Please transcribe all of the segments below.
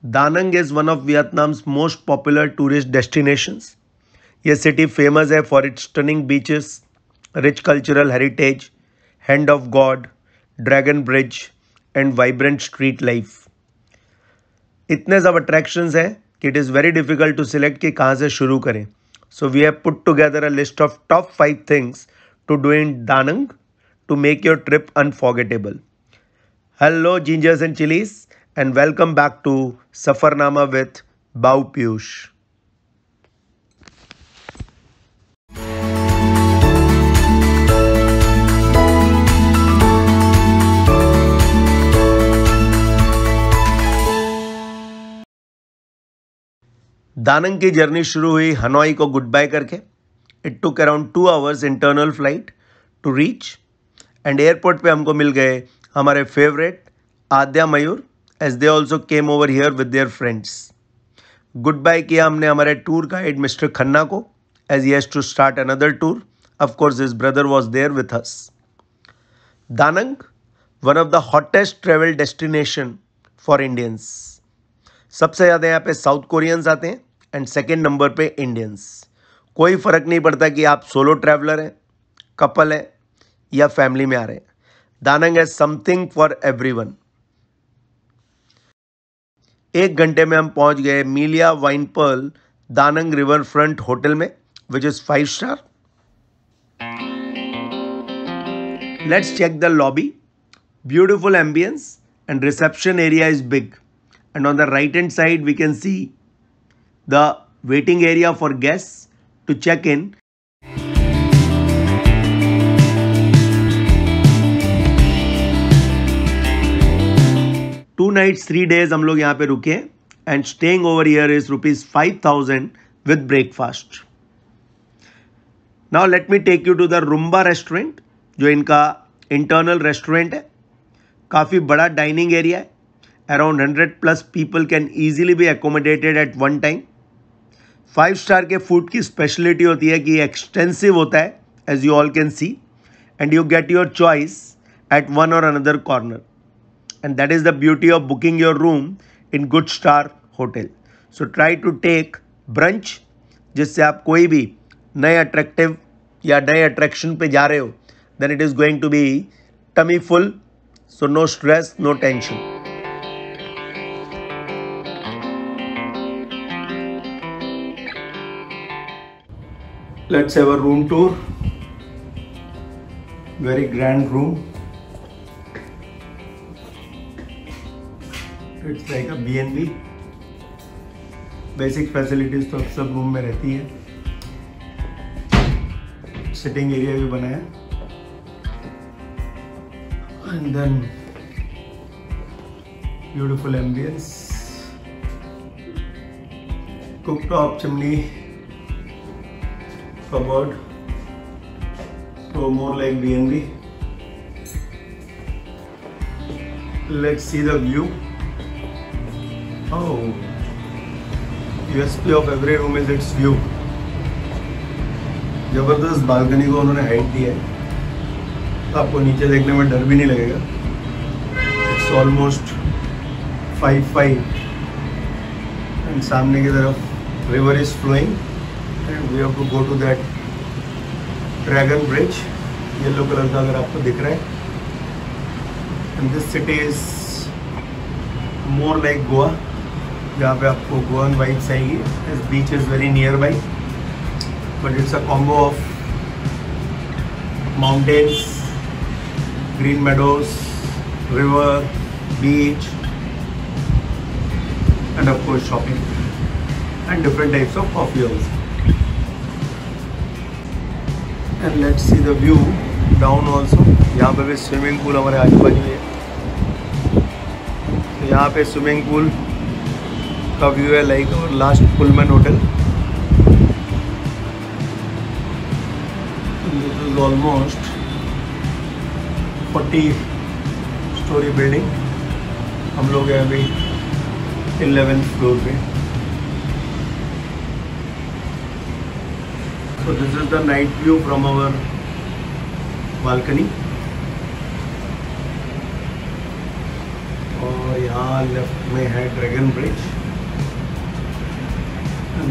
Da Nang is one of Vietnam's most popular tourist destinations. ये city famous है for its stunning beaches, rich cultural heritage, Hand of God, Dragon Bridge and vibrant street life. इतने सब attractions हैं कि it is very difficult to select कि कहाँ से शुरू करें. So we have put together a list of top 5 things to do in Da Nang to make your trip unforgettable. Hello gingers and chilies and welcome back to Safarnama with Bau Piyush. Da Nang की journey शुरू हुई Hanoi को goodbye करके. It took around 2 hours internal flight to reach and airport पे हमको मिल गए हमारे favourite Aadya Mayur as they also came over here with their friends. Goodbye किया हमने हमारे टूर गाइड मिस्टर खन्ना को as he has to start another tour. Of course his brother was there with us. Da Nang, one of the hottest travel destination for Indians. सबसे ज़्यादा यहाँ पे south Koreans आते हैं एंड सेकेंड नंबर पे Indians. कोई फ़र्क नहीं पड़ता कि आप सोलो ट्रैवलर हैं, कपल हैं या फैमिली में आ रहे हैं. Da Nang है समथिंग फॉर एवरीवन. 1 घंटे में हम पहुंच गए Melia Vinpearl Da Nang river front hotel में which is 5 star. Let's check the lobby. Beautiful ambience and reception area is big. And on the right hand side we can see the waiting area for guests to check in. Two nights 3 days हम लोग यहाँ पे रुके and staying over here is ₹5,000 with breakfast. Now let me take you to the Rumba restaurant जो इनका internal restaurant है. काफ़ी बड़ा डाइनिंग एरिया है. Around 100+ people can easily be accommodated at one time. 5 star के फूड की speciality होती है कि एक्सटेंसिव होता है as you all can see and you get your choice at one or another corner. And that is the beauty of booking your room in good star hotel. So try to take brunch जिससे आप कोई भी नए attractive या नए attraction पे जा रहे हो then it is going to be tummy full. So no stress, no tension. Let's have a room tour. Very grand room. It's like a B&B. Basic facilities तो सब रूम में रहती है. Sitting area भी बना है. And then beautiful ambience. Cooktop chimney. Cupboard, so more like B&B. Let's see the view. Oh, USP of every room is its view. जबरदस्त balcony को उन्होंने हाइट दी है. आपको नीचे देखने में डर भी नहीं लगेगा. It's almost 5'5" and सामने की तरफ river is flowing. And we have to go to that dragon bridge, yellow colour का अगर आपको दिख रहा है. And this city is more like Goa, जहाँ पे आपको गोवन वाइब्स आएगी. This beach is very nearby, but it's a combo of mountains, green meadows, river, beach, and of course shopping and different types of coffee also. And let's see the view down also. यहाँ पे भी swimming pool हमारे आजू बाजू है. तो यहाँ पे स्विमिंग पूल का व्यू है लाइक और last Pullman hotel. This is almost 40 story building. हम लोग हैं अभी 11th floor पे. So this is the night view from our balcony. और यहाँ लेफ्ट में है ड्रैगन ब्रिज।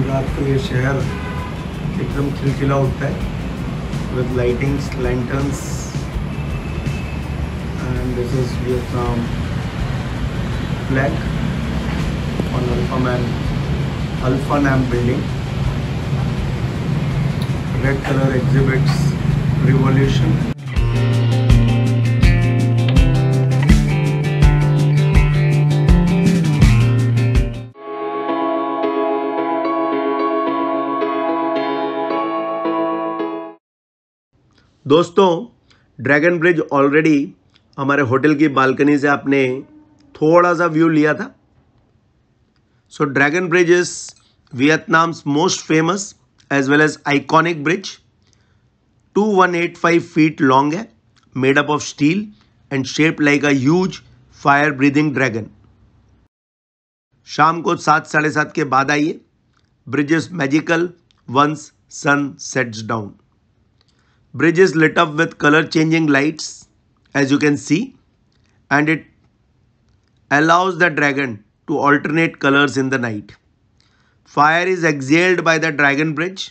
रात को ये शहर एकदम खिलखिला उठता है with lightings, lanterns, and this is Vietnam flag on Alphanam building. Red colour exhibits revolution. दोस्तों, ड्रैगन ब्रिज ऑलरेडी हमारे होटल की बालकनी से आपने थोड़ा सा व्यू लिया था। So dragon bridge is Vietnam's most famous as well as iconic bridge. 2185 feet long है, made up of steel and shape like a huge fire breathing dragon. शाम को 7, 7:30 के बाद आइए। Bridge is magical once sun sets down. Bridge is lit up with color changing lights, as you can see, and it allows the dragon to alternate colors in the night. Fire is exhaled by the dragon bridge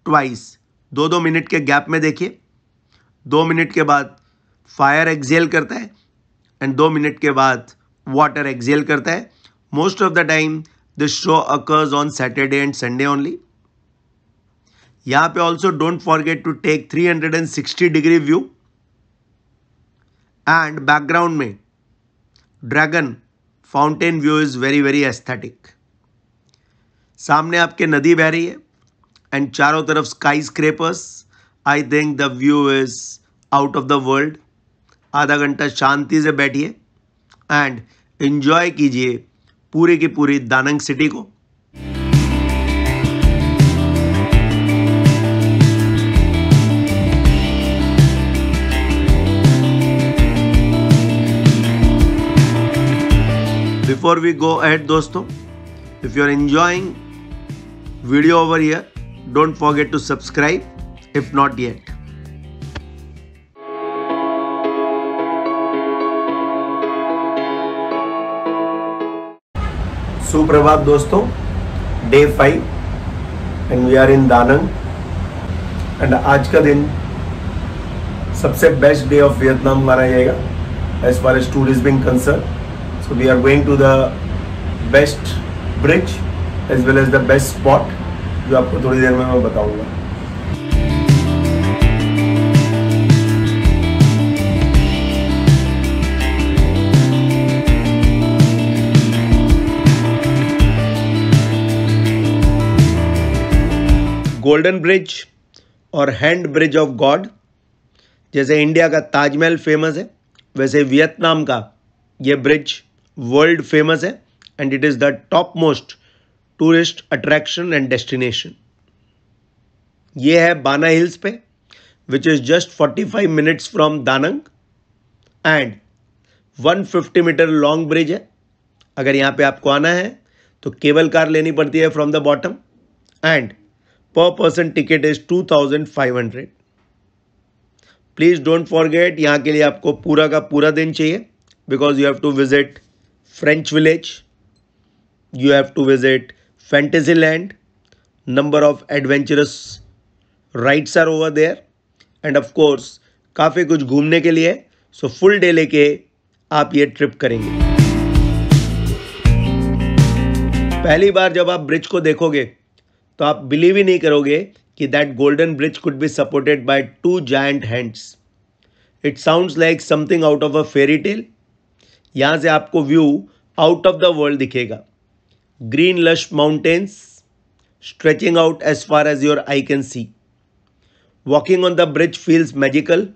twice. 2-2 minute के gap में देखिए, 2 minute के बाद fire Excel करता है and 2 minute के बाद water expel करता है। Most of the time this show occurs on Saturday and Sunday only. यहाँ पे also don't forget to take 360 degree view and background में dragon fountain view is very very aesthetic. सामने आपके नदी बह रही है एंड चारों तरफ skyscrapers. I think the view is out of the world. आधा घंटा शांति से बैठिए एंड एंजॉय कीजिए पूरी की पूरी दानंग सिटी को। Before we go ahead दोस्तों, if you are enjoying video over here, don't forget to subscribe if not yet. सुप्रभात दोस्तों, Day 5 and we are in दानंग and आज का दिन सबसे बेस्ट डे ऑफ वियतनाम माना जाएगा as far as tourism concerned. So we are going to the best bridge as well as the best spot जो आपको थोड़ी देर में मैं बताऊंगा। गोल्डन ब्रिज और हैंड ब्रिज ऑफ गॉड, जैसे इंडिया का ताजमहल फेमस है वैसे वियतनाम का ये ब्रिज वर्ल्ड फेमस है and it is the top most tourist attraction and destination. ये है बाना हिल्स पे which is just 45 minutes from Danang and 150 metre long bridge है। अगर यहाँ पे आपको आना है तो केबल कार लेनी पड़ती है from the bottom end per person ticket is 2500। Please don't forget, यहाँ के लिए आपको पूरा का पूरा दिन चाहिए because you have to visit French village, you have to visit Fantasyland, number of adventurous rides are over there and of course काफ़ी कुछ घूमने के लिए। सो फुल डे लेके आप ये ट्रिप करेंगे। पहली बार जब आप ब्रिज को देखोगे तो आप बिलीव ही नहीं करोगे कि that golden bridge could be supported by 2 giant hands. It sounds like something out of a fairy tale. यहाँ से आपको view out of the world दिखेगा। Green lush mountains stretching out as far as your eye can see. Walking on the bridge feels magical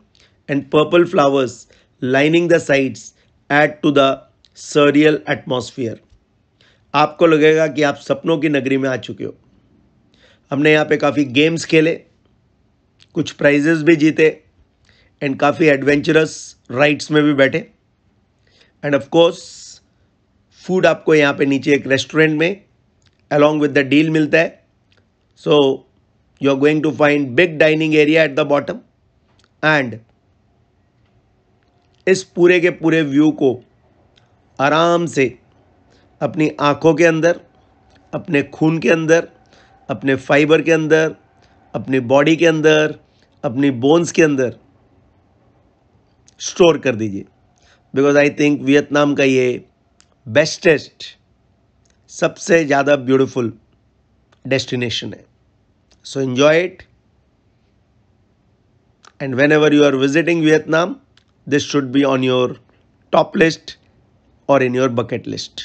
and purple flowers lining the sides add to the surreal atmosphere. आपको लगेगा कि आप सपनों की नगरी में आ चुके हो। हमने यहाँ पे काफ़ी गेम्स खेले, कुछ प्राइजेस भी जीते एंड काफ़ी एडवेंचरस राइड्स में भी बैठे एंड ऑफ कोर्स फूड आपको यहाँ पे नीचे एक रेस्टोरेंट में अलॉन्ग विद द डील मिलता है। So you are going to find big dining area at the bottom end इस पूरे के पूरे व्यू को आराम से अपनी आँखों के अंदर, अपने खून के अंदर, अपने फाइबर के अंदर, अपनी बॉडी के अंदर, अपनी बोन्स के अंदर स्टोर कर दीजिए। बिकॉज आई थिंक वियतनाम का ये बेस्टेस्ट, सबसे ज़्यादा ब्यूटीफुल डेस्टिनेशन है। So enjoy it, and whenever you are visiting Vietnam, this should be on your top list or in your bucket list.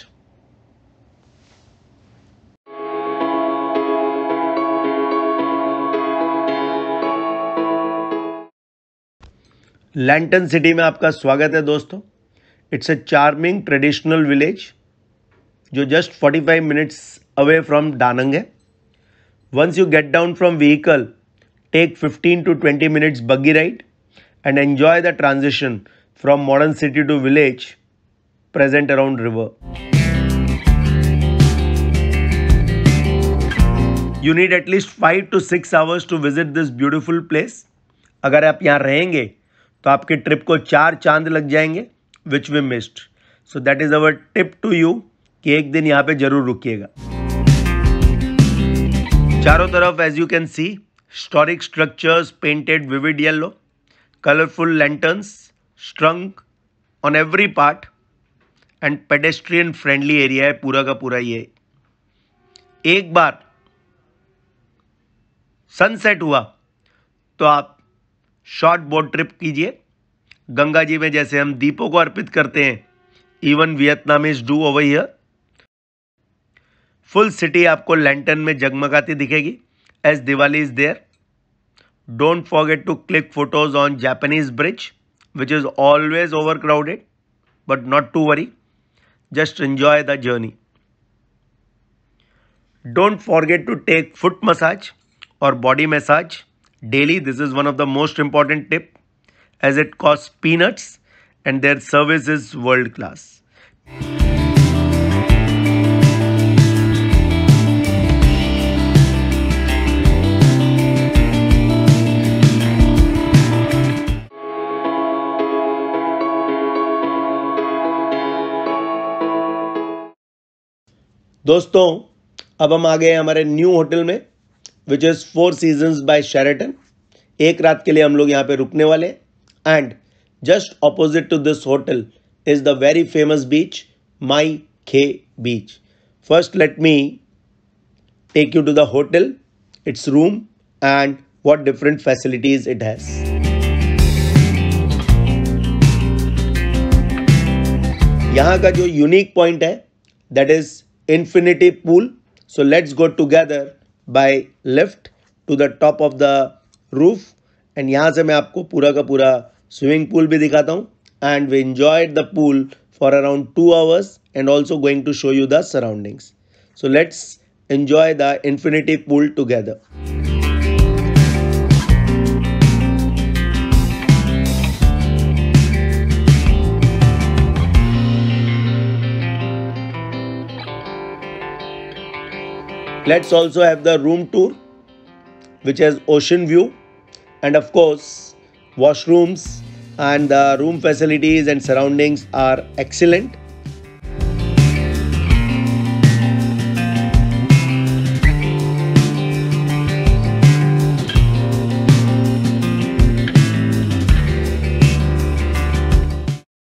Lantern City में आपका स्वागत है दोस्तों। It's a charming traditional village जो just 45 minutes away from Da Nang है। Once you get down from vehicle, take 15 to 20 minutes buggy ride and enjoy the transition from modern city to village present around river. You need at least 5 to 6 hours to visit this beautiful place. अगर आप यहाँ रहेंगे तो आपके trip को 4 चांद लग जाएंगे, which we missed. So that is our tip to you कि एक दिन यहाँ पे जरूर रुकिएगा। चारों तरफ as you can see, historic structures painted vivid yellow, colorful lanterns strung on every part, and pedestrian friendly area है पूरा का पूरा ये। एक बार सनसेट हुआ तो आप शॉर्ट बोट ट्रिप कीजिए गंगा जी में, जैसे हम दीपों को अर्पित करते हैं, even Vietnamese do over here. Full city आपको लैंटर्न में जगमगाती दिखेगी as Diwali is there. Don't forget to click photos on Japanese Bridge which is always overcrowded, but not to worry, just enjoy the journey. Don't forget to take foot massage or body massage daily. This is one of the most important tip as it costs peanuts and their service is world class. दोस्तों अब हम आ गए हमारे new hotel में which is 4 Seasons by Sheraton. एक रात के लिए हम लोग यहाँ पे रुकने वाले, and just opposite to this hotel is the very famous beach My Khe beach. First let me take you to the hotel, its room and what different facilities it has. यहाँ का जो यूनिक पॉइंट है that is infinity pool. So let's go together by lift to the top of the roof, and यहाँ से मैं आपको पूरा का पूरा स्विमिंग पूल भी दिखाता हूँ, and we enjoyed the pool for around 2 hours and also going to show you the surroundings. So let's enjoy the infinity pool together. Let's also have the room tour which has ocean view, and of course washrooms and the room facilities and surroundings are excellent.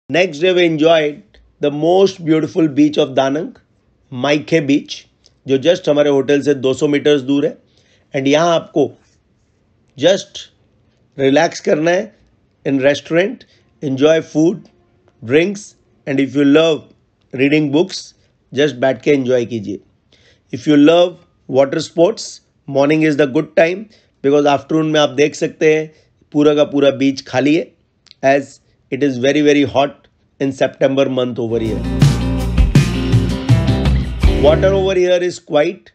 Next day we enjoyed the most beautiful beach of Danang, Mai Khe beach, जो just हमारे hotel से 200 metres दूर है। And यहाँ आपको just relax करना है in restaurant, enjoy food, drinks, and if you love reading books just बैठ के एंजॉय कीजिए। If you love water sports, morning is the good time because afternoon में आप देख सकते हैं पूरा का पूरा बीच खाली है as it is very very hot in September month over here. Water over here is quite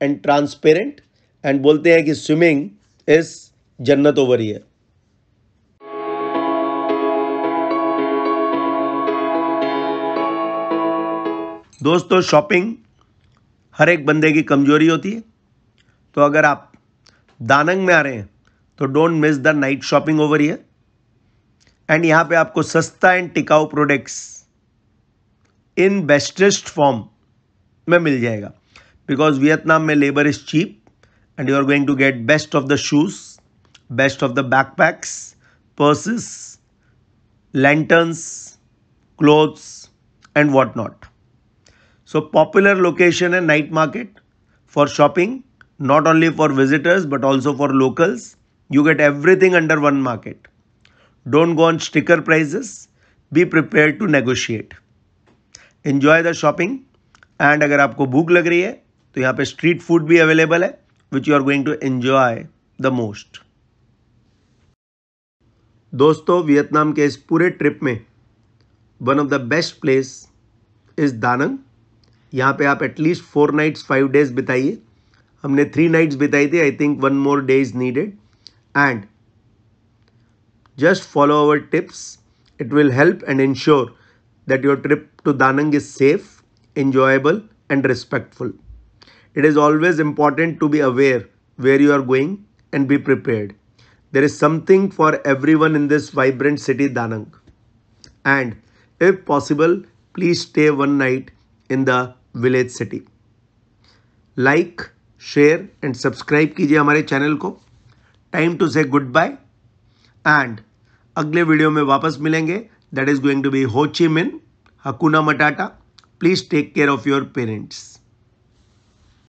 and transparent, and बोलते हैं कि स्विमिंग इज जन्नत ओवर हियर। दोस्तों शॉपिंग हर एक बंदे की कमजोरी होती है, तो अगर आप दानंग में आ रहे हैं तो don't miss the night shopping over here. And यहाँ पे आपको सस्ता एंड टिकाऊ प्रोडक्ट्स इन बेस्टेस्ट फॉर्म में मिल जाएगा, बिकॉज वियतनाम में labour is cheap and you are going to get best of the shoes, best of the backpacks, purses, lanterns, clothes and what not. So popular location and night market for shopping, not only for visitors but also for locals. You get everything under one market. Don't go on sticker prices. Be prepared to negotiate. Enjoy the shopping. And अगर आपको भूख लग रही है तो यहाँ पे street food भी अवेलेबल है which you are going to enjoy the most. दोस्तों, वियतनाम के इस पूरे ट्रिप में one of the best place is Danang. यहाँ पे आप एटलीस्ट 4 nights 5 days बिताइए. हमने 3 nights बिताई थी. I think 1 more day is needed. And just follow our tips. It will help and ensure that your trip to Danang is safe, enjoyable and respectful. It is always important to be aware where you are going and be prepared. There is something for everyone in this vibrant city Danang. And if possible, please stay one night in the village city. Like, share and subscribe कीजिए हमारे channel को. Time to say goodbye. And अगले video में वापस मिलेंगे. That is going to be Ho Chi Minh, Hakuna Matata. Please take care of your parents.